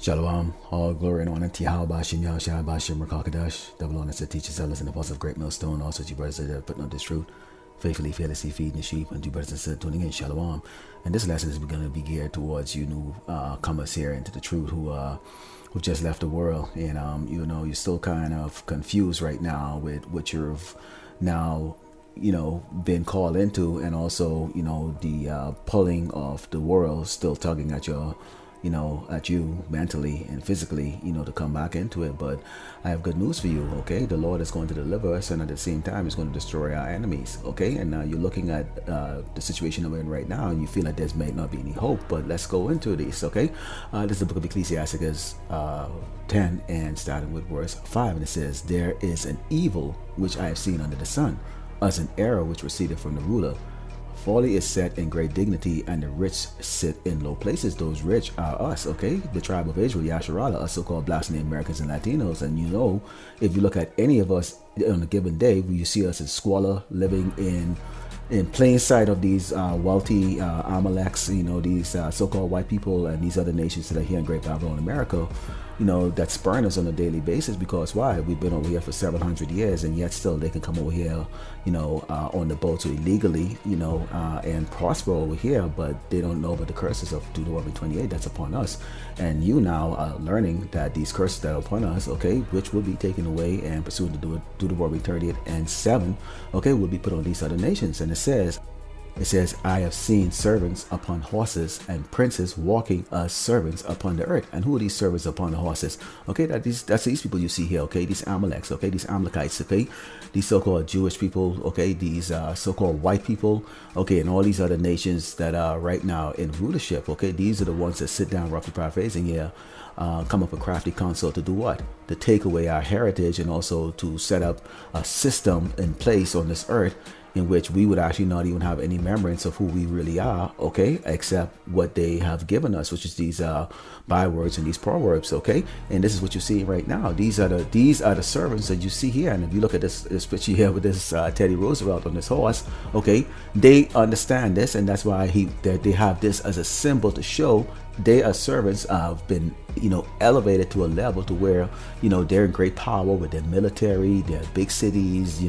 Shalom, all glory and honor to Yahweh Bashim Yahushua Bashim Rakakadash, double honor to teachers, elders, and apostles of Great Millstone, also to you brothers that are putting on this truth, faithfully, fearlessly feeding the sheep, and you brothers that are tuning in, Shalom. And this lesson is going to be geared towards you new comers here into the truth who just left the world, and you're still kind of confused right now with what you've now been called into, and also the pulling of the world still tugging at your at you mentally and physically, to come back into it. But I have good news for you, okay? The Lord is going to deliver us, and at the same time, He's going to destroy our enemies, okay? And now you're looking at the situation we're in right now, and you feel like there may not be any hope, but let's go into this, okay? This is the book of Ecclesiastes 10, and starting with verse 5, and it says, "There is an evil which I have seen under the sun, as an error which proceeded from the ruler. Folly is set in great dignity, and the rich sit in low places." Those rich are us, okay? The tribe of Israel, Yasharala, us so-called Blacks, Native Americans, and Latinos. And if you look at any of us on a given day, you see us as squalor, living in plain sight of these wealthy Amaleks, these so-called white people and these other nations that are here in Great Babylon, America, that spurn us on a daily basis. Because why? We've been over here for several hundred years, and yet still they can come over here, on the boats illegally, and prosper over here, but they don't know about the curses of Deuteronomy 28 that's upon us. And you now are learning that these curses that are upon us, okay, which will be taken away and pursuant to Deuteronomy 38 and 7, okay, will be put on these other nations. And it says, "I have seen servants upon horses and princes walking as servants upon the earth." And who are these servants upon the horses? Okay, that's these people you see here, okay, these Amaleks, okay, these Amalekites, okay, these so-called Jewish people, okay, these so-called white people, okay, and all these other nations that are right now in rulership, okay, these are the ones that sit down, roughly paraphrasing here, come up with crafty counsel to do what? To take away our heritage, and also to set up a system in place on this earth in which we would actually not even have any remembrance of who we really are, okay, except what they have given us, which is these bywords and these proverbs, okay. And this is what you see right now. These are the servants that you see here. And if you look at this picture here with this Teddy Roosevelt on this horse, okay, they understand this, and that's why they have this as a symbol to show they are servants, have been elevated to a level to where they're in great power with their military, their big cities,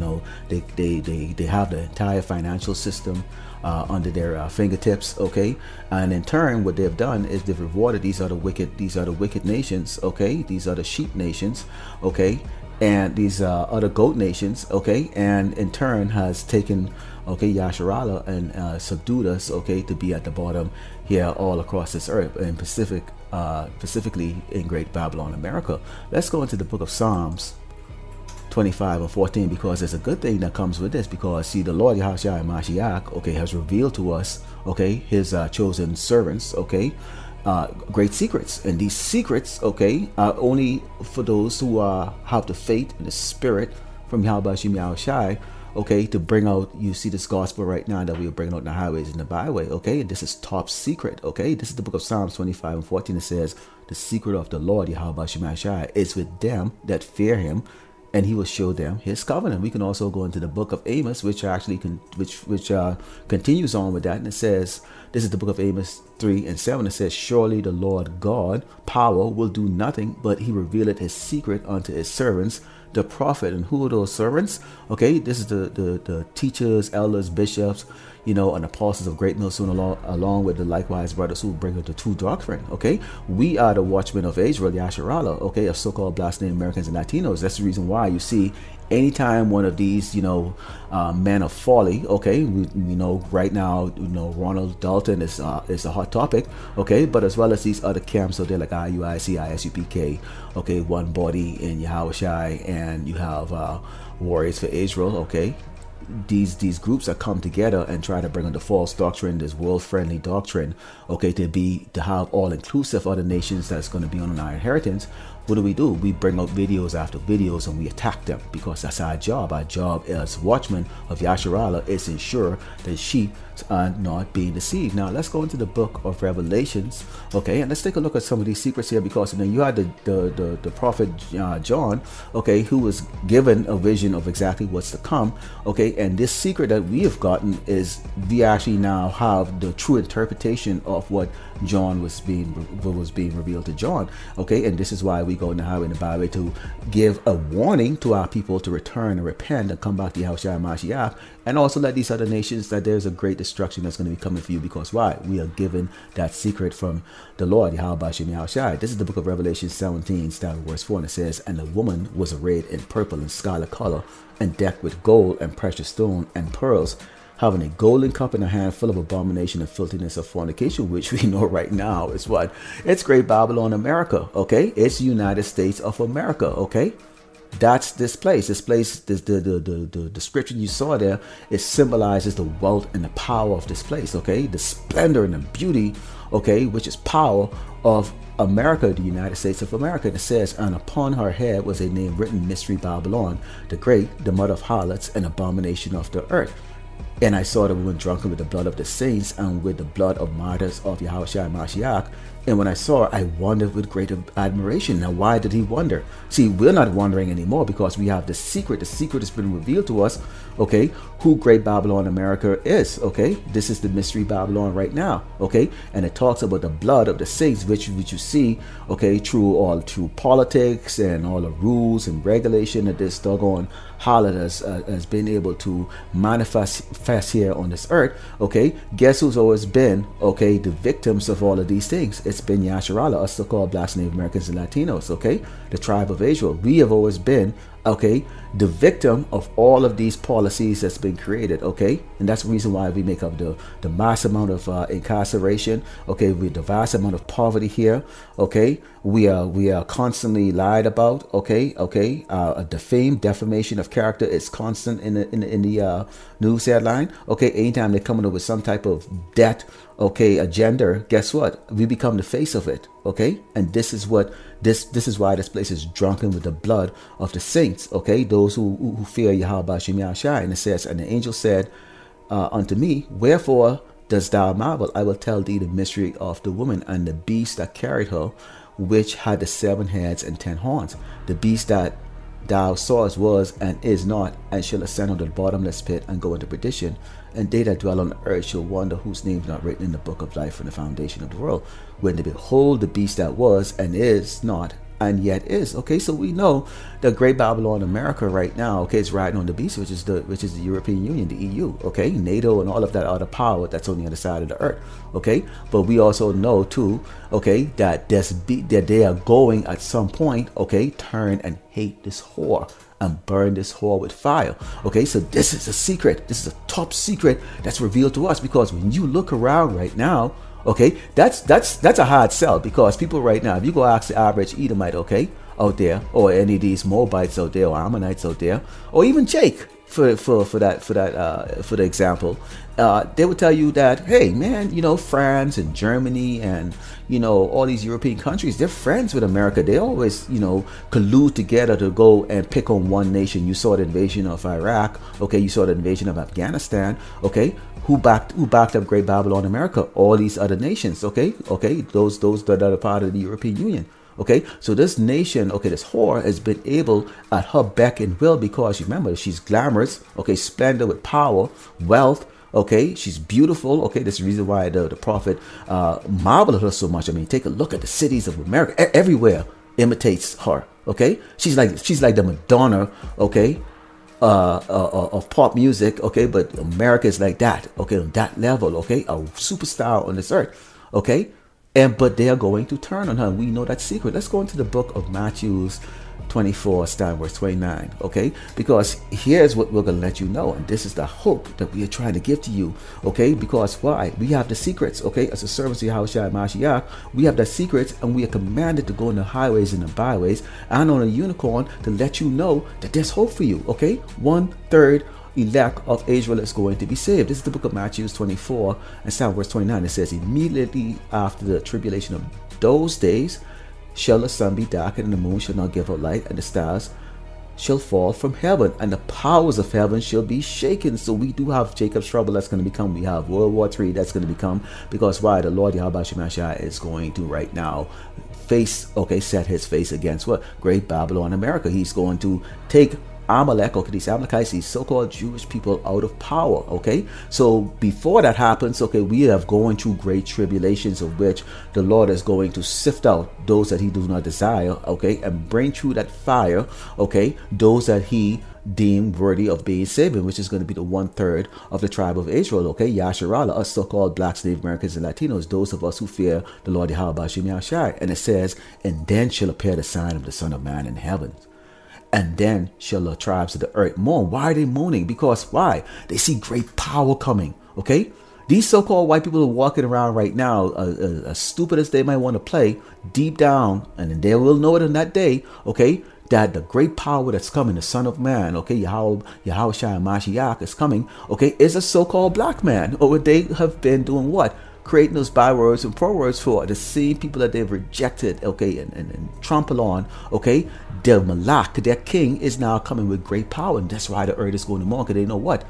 they have the entire financial system under their fingertips, okay. And in turn, what they've done is they've rewarded these are the wicked nations, okay, these are the sheep nations, okay, and these other goat nations, okay, and in turn has taken, okay, Yasharala and subdued us, okay, to be at the bottom here all across this earth, and specifically in Great Babylon, America. Let's go into the book of Psalms 25 and 14, because there's a good thing that comes with this. Because see, the Lord Yahushua Mashiach, okay, has revealed to us, okay, His chosen servants, okay, great secrets. And these secrets, okay, are only for those who have the faith and the spirit from Yahweh Shem Yahushai, okay, to bring out, you see this gospel right now that we are bringing out in the highways and the byway, okay, and this is top secret, okay. This is the book of Psalms 25 and 14. It says, "The secret of the Lord Yahweh Shem Yahushai is with them that fear Him, and He will show them His covenant." We can also go into the book of Amos, which actually continues on with that, and it says, this is the book of Amos 3 and 7. It says, "Surely the Lord God power will do nothing, but He revealeth His secret unto His servants the prophet." And who are those servants? Okay, this is the teachers, elders, bishops, and apostles of Great Millstone, along with the likewise brothers who bring the true doctrine, okay. We are the watchmen of Israel, Yasharala, okay, of so-called Blacks, Native Americans, and Latinos. That's the reason why you see anytime one of these, men of folly, okay, right now, Ronald Dalton is a hot topic, okay, but as well as these other camps, so they're like IUIC, ISUPK, okay, One Body in Yahushai, and you have Warriors for Israel, okay. These groups that come together and try to bring on the false doctrine, this world-friendly doctrine, okay, to have all-inclusive other nations that's going to be on our inheritance. What do? We bring out videos after videos and we attack them, because that's our job. Our job as watchmen of Yasharala is to ensure that sheep are not being deceived. Now let's go into the book of Revelations, okay, and let's take a look at some of these secrets here, because you had the prophet John, okay, who was given a vision of exactly what's to come, okay, And this secret that we have gotten is we actually now have the true interpretation of what John was being revealed to John. Okay, and this is why we go in the highway and the byway to give a warning to our people to return and repent and come back to Yahushua Mashiach, and also let these other nations that there's a great destruction that's going to be coming for you, because why? We are given that secret from the Lord, Yahweh Shem Yahushua. This is the book of Revelation 17, starting verse 4, and it says, "And the woman was arrayed in purple and scarlet color, and decked with gold and precious stone and pearls, having a golden cup in her hand full of abomination and filthiness of fornication," which we know right now is what? It's Great Babylon, America, okay? It's United States of America, okay? That's this place. The description you saw there, it symbolizes the wealth and the power of this place, okay? The splendor and the beauty, okay, which is power of America, the United States of America. It says, "And upon her head was a name written, Mystery Babylon, the Great, the mother of harlots, and abomination of the earth. And I saw the woman drunken with the blood of the saints and with the blood of martyrs of Yahushua Mashiach. And when I saw her, I wondered with great admiration." Now, why did he wonder? See, we're not wondering anymore because we have the secret. The secret has been revealed to us, okay, who Great Babylon America is, okay? This is the Mystery Babylon right now, okay? And it talks about the blood of the saints, which you see, okay, through politics and all the rules and regulation that this doggone harlot has been able to manifest here on this earth, okay? Guess who's always been, okay, the victims of all of these things? It's been Yasharala, us so-called Black Native Americans and Latinos, okay? The tribe of Israel. We have always been, okay, the victim of all of these policies that's been created, okay? And that's the reason why we make up the mass amount of incarceration, okay? With the vast amount of poverty here, okay? We are constantly lied about, okay? Defamed, defamation of character is constant in the news headline, okay? Anytime they're coming up with some type of debt, okay, agenda, guess what? We become the face of it, okay? And this is what this is why this place is drunken with the blood of the saints, okay? Those who fear Yahweh Shem Yahushua. And it says, "And the angel said unto me, Wherefore dost thou marvel? I will tell thee the mystery of the woman and the beast that carried her, which had the 7 heads and 10 horns. The beast that thou sawest was and is not, and shall ascend unto the bottomless pit and go into perdition. And they that dwell on the earth shall wonder whose name is not written in the book of life from the foundation of the world, when they behold the beast that was and is not and yet is." Okay, so we know the Great Babylon America right now, okay, is riding on the beast, which is the European Union, the EU, okay, NATO and all of that other power that's on the other side of the earth, okay. But we also know too, okay, that that they are going at some point, okay, turn and hate this whore and burn this whore with fire. Okay, so this is a secret. This is a top secret that's revealed to us, because when you look around right now, okay, that's a hard sell, because people right now, if you go ask the average Edomite, okay, out there, or any of these Moabites out there, or Ammonites out there, or even Jake, for the example, they would tell you that, hey man, you know, France and Germany and, you know, all these European countries, they're friends with America. They always, you know, collude together to go and pick on one nation. You saw the invasion of Iraq, okay, you saw the invasion of Afghanistan, okay. Who backed up Great Babylon America? All these other nations, okay, those that are part of the European Union. Okay, so this nation, okay, this whore has been able at her beck and will, because you remember, she's glamorous, okay, splendid with power, wealth, okay, she's beautiful, okay. This is the reason why the prophet marveled at her so much. I mean, take a look at the cities of America, everywhere imitates her, okay. She's like the Madonna, okay, of pop music, okay. But America is like that, okay, on that level, okay, a superstar on this earth, okay. But they are going to turn on her. We know that secret. Let's go into the book of Matthew 24, starting verse 29. Okay, because here's what we're going to let you know, and this is the hope that we are trying to give to you. Okay, because why? We have the secrets. Okay, as a servants of Yahushua Mashiach, we have the secrets, and we are commanded to go in the highways and the byways and on a unicorn to let you know that there's hope for you. Okay, 1/3 elect of Israel is going to be saved. This is the book of Matthew 24 and start verse 29. It says, "Immediately after the tribulation of those days shall the sun be darkened, and the moon shall not give out light, and the stars shall fall from heaven, and the powers of heaven shall be shaken." So we do have Jacob's trouble that's going to become. We have World War III that's going to become, because why? The Lord Yahweh Shem Yahushua is going to right now set his face against what? Great Babylon America. He's going to take Amalek, okay, these Amalekites, these so-called Jewish people out of power, okay? So before that happens, okay, we have going through great tribulations of which the Lord is going to sift out those that he do not desire, okay, and bring through that fire, okay, those that he deemed worthy of being saved, which is going to be the 1/3 of the tribe of Israel, okay, Yasharala, us so-called blacks, Native Americans, and Latinos, those of us who fear the Lord Yahweh Bashim Yahshai. And it says, and then shall appear the sign of the Son of Man in heaven. And then shall the tribes of the earth mourn. Why are they mourning? Because why? They see great power coming, okay? These so-called white people are walking around right now, as stupid as they might want to play, deep down, and they will know it in that day, okay, that the great power that's coming, the Son of Man, okay, Yahweh Shai Mashiach is coming, okay, is a so-called black man. Or they have been doing what? Creating those bywords and prowords for the same people that they've rejected, okay, and trample on, okay. Their Malak, their king, is now coming with great power, and that's why the earth is going to mourn, because they know what?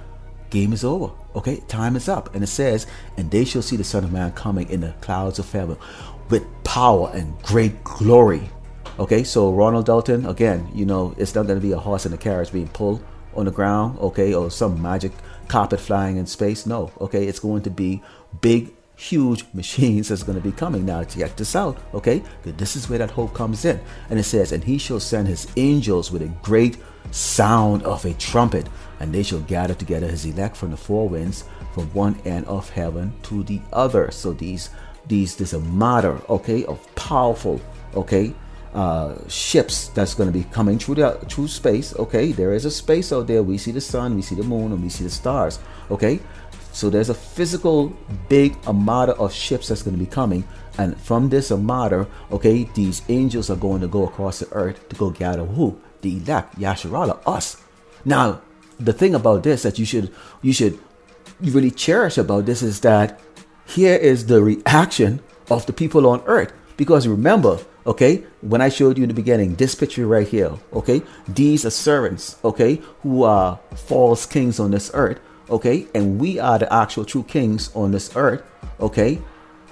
Game is over, okay, time is up. And it says, and they shall see the Son of Man coming in the clouds of heaven with power and great glory. Okay, so Ronald Dalton, again, you know, it's not going to be a horse and a carriage being pulled on the ground, okay, or some magic carpet flying in space. No, okay, it's going to be big, huge machines that's going to be coming. Now check this out, okay, this is where that hope comes in. And it says, and he shall send his angels with a great sound of a trumpet, and they shall gather together his elect from the four winds, from one end of heaven to the other. So there's a matter, okay, of powerful, okay, ships that's going to be coming through space. Okay, there is a space out there. We see the sun, we see the moon, and we see the stars. Okay, so there's a physical big armada of ships that's going to be coming, and from this armada, okay, these angels are going to go across the earth to go gather who? The elect, Yasharala, us. Now, the thing about this that you should really cherish about this is that here is the reaction of the people on earth. Because remember, okay, when I showed you in the beginning, this picture right here, okay, these are servants, okay, who are false kings on this earth, okay, and we are the actual true kings on this earth, okay,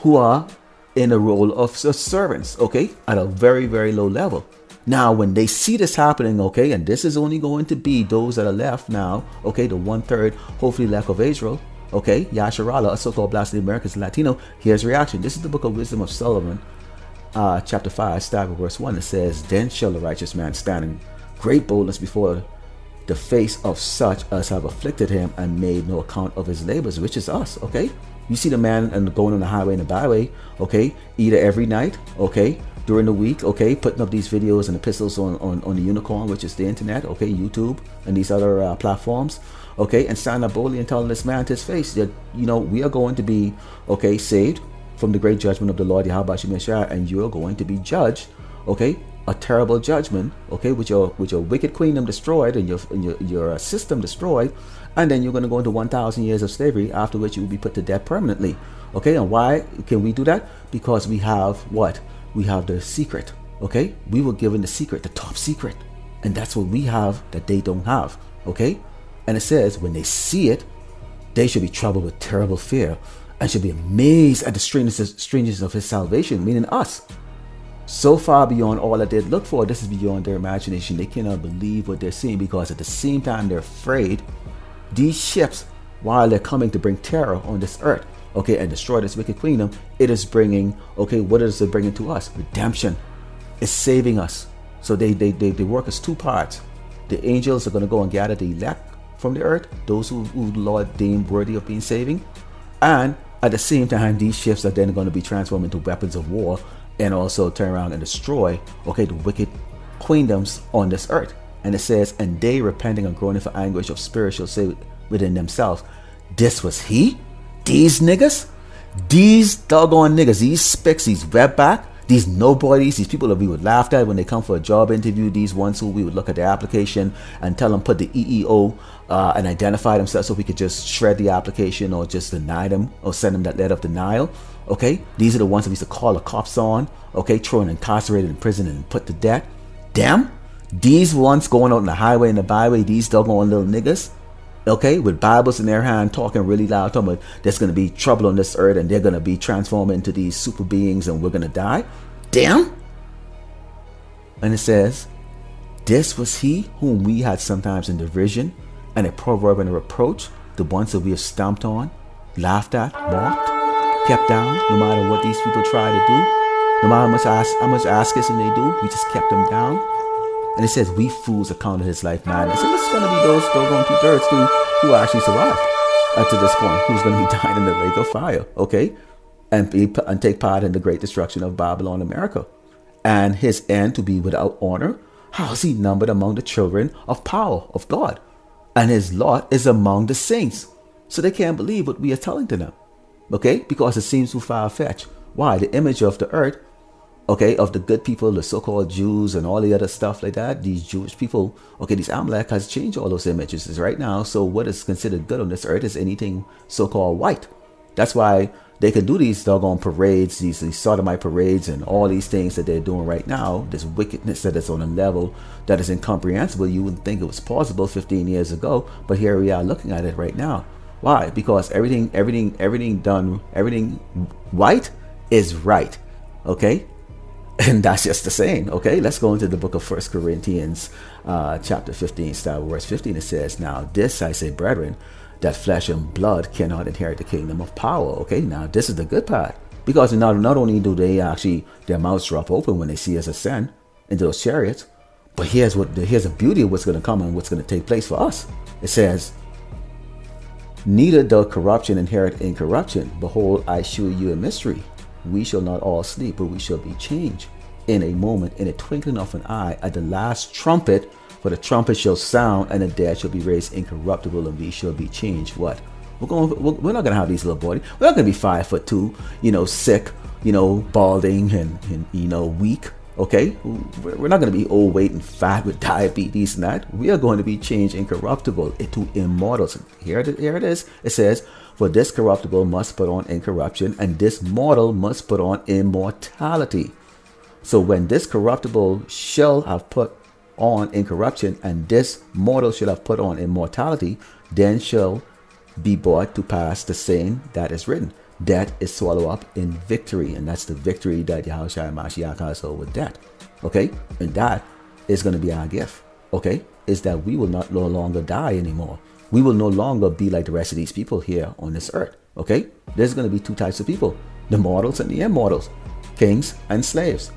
who are in a role of servants, okay, at a very, very low level. Now, when they see this happening, okay, and this is only going to be those that are left now, okay, the 1/3, hopefully, left of Israel, okay, Yasharala, a so-called Black Americans and Latino, here's reaction. This is the book of Wisdom of Solomon, chapter 5, starting with verse 1. It says, then shall the righteous man stand in great boldness before the face of such as have afflicted him and made no account of his labors, which is us, okay? You see the man and going on the highway and the byway, okay, either every night, okay, during the week, okay, putting up these videos and epistles on the unicorn, which is the internet, okay, YouTube and these other platforms, okay, and stand up boldly and telling this man to his face that, you know, we are going to be, okay, saved from the great judgment of the Lord Yahweh Shemeshah, and you are going to be judged, okay, a terrible judgment, okay, with your wicked kingdom destroyed and your system destroyed, and then you're going to go into 1,000 years of slavery, after which you will be put to death permanently. Okay, and why can we do that? Because we have what? We have the secret, okay? We were given the secret, the top secret, and that's what we have that they don't have, okay? And it says, when they see it, they should be troubled with terrible fear and should be amazed at the strangeness of his salvation, meaning us. So far beyond all that they'd look for, this is beyond their imagination. They cannot believe what they're seeing, because at the same time they're afraid. These ships, while they're coming to bring terror on this earth, okay, and destroy this wicked kingdom, it is bringing, okay, what is it bringing to us? Redemption. It's saving us. So they work as two parts. The angels are going to go and gather the elect from the earth, those who the Lord deemed worthy of being saving, and at the same time, these ships are then going to be transformed into weapons of war and also turn around and destroy, okay, the wicked kingdoms on this earth. And it says, and they repenting and groaning for anguish of spirit shall say within themselves, this was he? These niggas? These doggone niggas, these spicks, these webback, these nobodies, these people that we would laugh at when they come for a job interview, these ones who we would look at their application and tell them put the EEO and identify themselves so we could just shred the application or just deny them or send them that letter of denial. Okay, these are the ones that we used to call the cops on, okay, thrown incarcerated in prison and put to death. Damn, these ones going out on the highway and the byway, these doggone little niggas, okay, with Bibles in their hand, talking really loud, talking about there's going to be trouble on this earth and they're going to be transformed into these super beings and we're going to die. Damn. And it says, This was he whom we had sometimes in derision and a proverb and a reproach, the ones that we have stomped on, laughed at, mocked, kept down, no matter what these people try to do, no matter how much asking they do, we just kept them down. And it says, we fools accounted his life madness. And this is going to be those going 2/3 who actually survive up to this point, who's going to be dying in the lake of fire, okay? And take part in the great destruction of Babylon, America. And his end to be without honor. How is he numbered among the children of power of God? And his lot is among the saints. So they can't believe what we are telling to them, okay? Because it seems too far-fetched. Why? The image of the earth, okay, of the good people, the so-called Jews and all the other stuff like that, these Jewish people, okay, these Amalek has changed all those images right now. So what is considered good on this earth is anything so-called white. That's why they can do these doggone parades, these sodomite parades and all these things that they're doing right now. This wickedness that is on a level that is incomprehensible. You wouldn't think it was possible 15 years ago, but here we are looking at it right now. Why? Because everything white is right, okay? And that's just the saying, okay? Let's go into the book of 1 Corinthians chapter 15, start with verse 15. It says, now this I say, brethren, that flesh and blood cannot inherit the kingdom of power. Okay, now this is the good part. Because not only do they actually, their mouths drop open when they see us ascend into those chariots, but here's the beauty of what's going to come and what's going to take place for us. It says, neither does corruption inherit incorruption. Behold, I show you a mystery. We shall not all sleep, but we shall be changed in a moment, in a twinkling of an eye, at the last trumpet. For the trumpet shall sound, and the dead shall be raised incorruptible, and we shall be changed. What? We're not gonna have these little bodies. We're not gonna be 5'2", sick, balding and weak. Okay, we're not gonna be overweight and fat with diabetes and that. We are going to be changed incorruptible into immortals. Here it is. It says, for this corruptible must put on incorruption, and this mortal must put on immortality. So when this corruptible shall have put on incorruption, and this mortal shall have put on immortality, then shall be brought to pass the saying that is written, death is swallowed up in victory. And that's the victory that Yahushua Mashiach has over death, okay? And that is going to be our gift, okay? Is that we will no longer die anymore. We will no longer be like the rest of these people here on this earth, okay? There's going to be two types of people, the mortals and the immortals, kings and slaves.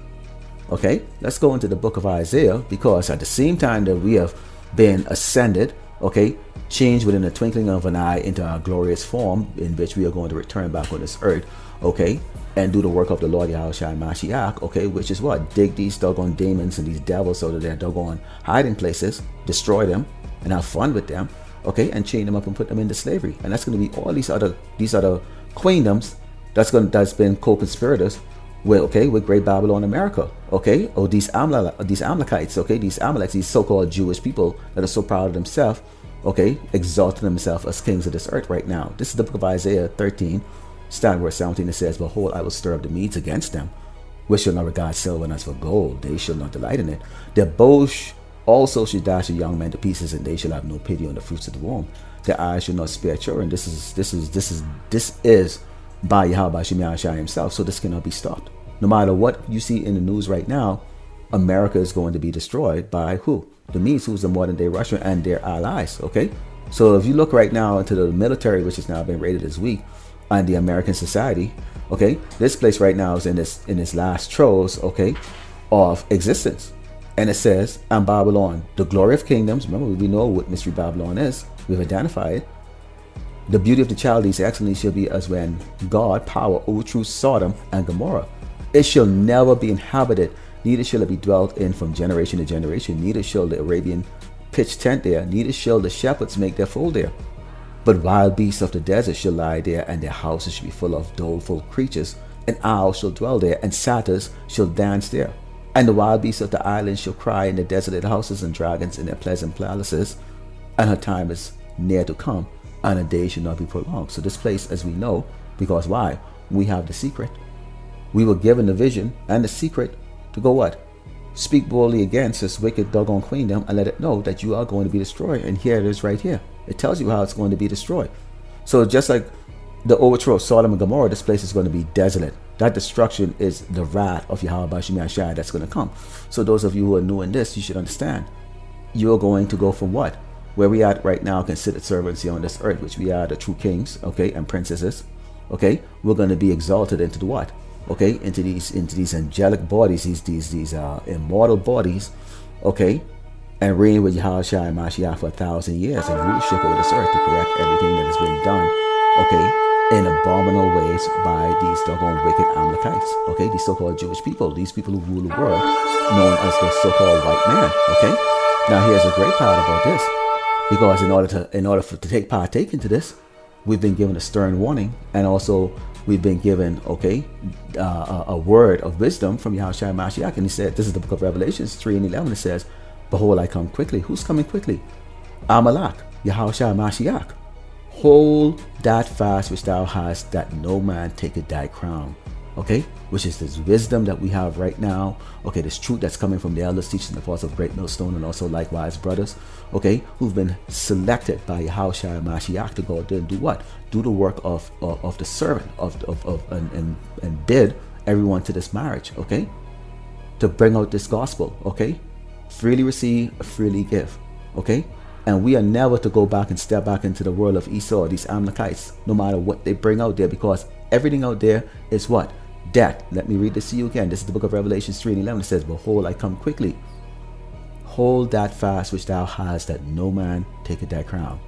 Okay, let's go into the book of Isaiah, because at the same time that we have been ascended, okay, changed within the twinkling of an eye into our glorious form, in which we are going to return back on this earth, okay, and do the work of the Lord Yahushua Mashiach, okay, which is what? Dig these doggone demons and these devils so that they're doggone hiding places, destroy them, and have fun with them, okay, and chain them up and put them into slavery. And that's going to be all these other queendoms that's been co-conspirators with Great Babylon America, okay, or these Amalekites, okay, these Amaleks, these so-called Jewish people that are so proud of themselves, okay, exalting themselves as kings of this earth right now. This is the book of Isaiah 13, starting verse 17. It says, behold, I will stir up the Medes against them, which shall not regard silver and as for gold, they shall not delight in it. Their bows also shall dash the young men to pieces, and they shall have no pity on the fruits of the womb. Their eyes shall not spare children. This is by Yahweh Shemaiah himself, so this cannot be stopped. No matter what you see in the news right now, America is going to be destroyed by who? The Medes, who's the modern day Russia and their allies, okay? So if you look right now into the military, which has now been rated as weak, and the American society, okay, this place right now is in its last throes, okay, of existence. And it says, and Babylon, the glory of kingdoms, remember we know what Mystery Babylon is, we've identified it. The beauty of the Chaldees excellently shall be as when God power overthrew Sodom and Gomorrah. It shall never be inhabited, neither shall it be dwelt in from generation to generation, neither shall the Arabian pitch tent there, neither shall the shepherds make their fold there. But wild beasts of the desert shall lie there, and their houses shall be full of doleful creatures, and owls shall dwell there, and satyrs shall dance there. And the wild beasts of the islands shall cry in the desolate houses, and dragons in their pleasant palaces. And her time is near to come, and a day shall not be prolonged. So this place, as we know, because why? We have the secret. We were given the vision and the secret to go what? Speak boldly against this wicked doggone queendom and let it know that you are going to be destroyed. And here it is right here. It tells you how it's going to be destroyed. So just like the overthrow of Sodom and Gomorrah, this place is going to be desolate. That destruction is the wrath of Yahweh Shemaiah that's going to come. So those of you who are new in this, you should understand you're going to go from what? Where we are right now, considered servants here on this earth, which we are the true kings, okay, and princesses, okay? We're going to be exalted into the what? Okay, into these angelic bodies, these immortal bodies, okay, and reign with Yahushua and Mashiach for 1,000 years and rulership over this earth to correct everything that has been done, okay, in abominable ways by these doggone wicked Amalekites, okay, these so-called Jewish people, these people who rule the world, known as the so-called white man, okay. Now here's a great part about this, because in order to partake into this, we've been given a stern warning, and also we've been given, okay, a word of wisdom from Yahushua Mashiach. And he said, this is the book of Revelations 3:11. It says, behold, I come quickly. Who's coming quickly? Amalek, Yahushua Mashiach. Hold that fast which thou hast, that no man taketh thy crown. Okay, which is this wisdom that we have right now. Okay, this truth that's coming from the elders, teaching the apostles of Great Millstone, and also likewise brothers, okay, who've been selected by Yahushua Mashiach to go out there and do what? Do the work of the servant and bid everyone to this marriage, okay, to bring out this gospel, okay, freely receive, freely give, okay. And we are never to go back and step back into the world of Esau, these Amalekites, no matter what they bring out there, because everything out there is what? Death. Let me read this to you again. This is the book of Revelations 3:11. It says, behold, I come quickly. Hold that fast which thou hast, that no man taketh thy crown.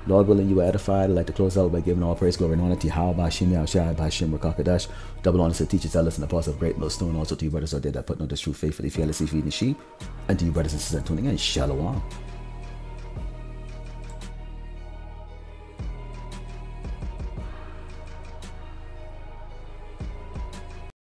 Lord willing, you are edified. I'd like to close out by giving all praise, glory, and honor to Yahweh, Bashim, Yahushua, Bashim, Rakakadash. Double honor to teachers, elders, and apostles of Great Millstone. Also to you brothers out there that put on this truth faithfully, fearlessly feeding the sheep. And to you brothers and sisters tuning in, Shalom.